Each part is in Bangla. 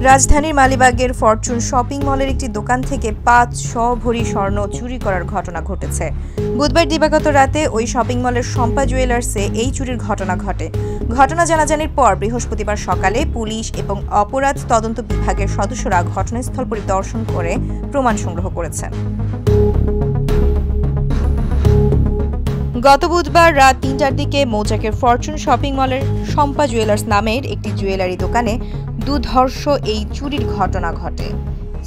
রাজধানীর মালিবাগের ফরচুন শপিং মলের একটি দোকান থেকে ৫০০ ভরি স্বর্ণ চুরি করার ঘটনা ঘটেছে। বুধবার দিবাগত রাতে ওই শপিং মলের শম্পা জুয়েলার্সে এই চুরির ঘটনা ঘটে। ঘটনা জানাজানির পর বৃহস্পতিবার সকালে পুলিশ এবং অপরাধ তদন্ত বিভাগের সদস্যরা ঘটনাস্থল পরিদর্শন করে প্রমাণ সংগ্রহ করেছেন। গত বুধবার রাত ৩টার দিকে মৌচাকের ফরচুন শপিং মলের শম্পা জুয়েলার্স নামের একটি জুয়েলারি দোকানে দুর্ধর্ষ এই চুরির ঘটনা ঘটে।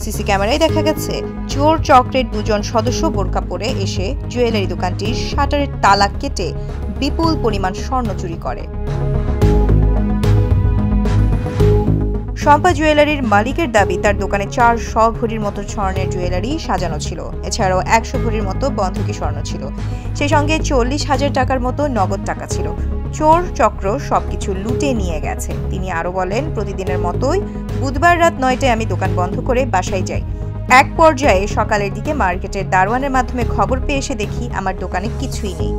সিসি ক্যামেরায় দেখা গেছে চোর চক্রের দুজন সদস্য বোরকা পরে এসে জুয়েলারি দোকানটির শাটারের তালা কেটে বিপুল পরিমাণ স্বর্ণ চুরি করে। শম্পা জুয়েলারির মালিকের দাবি, তার দোকানে ৪০০ ভরির মতো স্বর্ণের জুয়েলারি সাজানো ছিল। এছাড়াও ১০০ ভরির মতো বন্ধকি স্বর্ণ ছিল। সেই সঙ্গে ৪০,০০০ টাকার মতো নগদ টাকা ছিল। চোর চক্র সবকিছু লুটে নিয়ে গেছে। তিনি আরও বলেন, প্রতিদিনের মতোই বুধবার রাত ৯টায় আমি দোকান বন্ধ করে বাসায় যাই। এক পর্যায়ে সকালের দিকে মার্কেটের দারোয়ানের মাধ্যমে খবর পেয়ে এসে দেখি আমার দোকানে কিছুই নেই।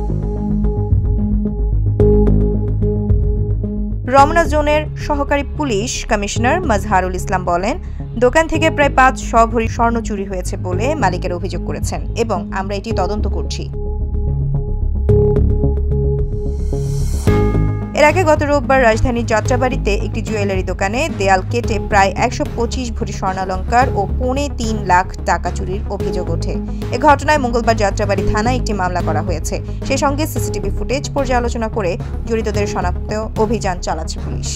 রমনা জোনের সহকারী পুলিশ কমিশনার মাজহারুল ইসলাম বলেন, দোকান থেকে প্রায় ৫০০ ভরি স্বর্ণ চুরি হয়েছে বলে মালিকের অভিযোগ করেছেন এবং আমরা এটি তদন্ত করছি। এর আগে গত রোববার রাজধানীর যাত্রাবাড়িতে একটি জুয়েলারি দোকানে দেয়াল কেটে প্রায় ১২৫ ভরি স্বর্ণালংকার ও ৩.৫ লাখ টাকা চুরির অভিযোগ ওঠে। এ ঘটনায় মঙ্গলবার যাত্রাবাড়ি থানায় একটি মামলা করা হয়েছে। সেই সঙ্গে সিসিটিভি ফুটেজ পর্যালোচনা করে জড়িতদের শনাক্তে অভিযান চালাচ্ছে পুলিশ।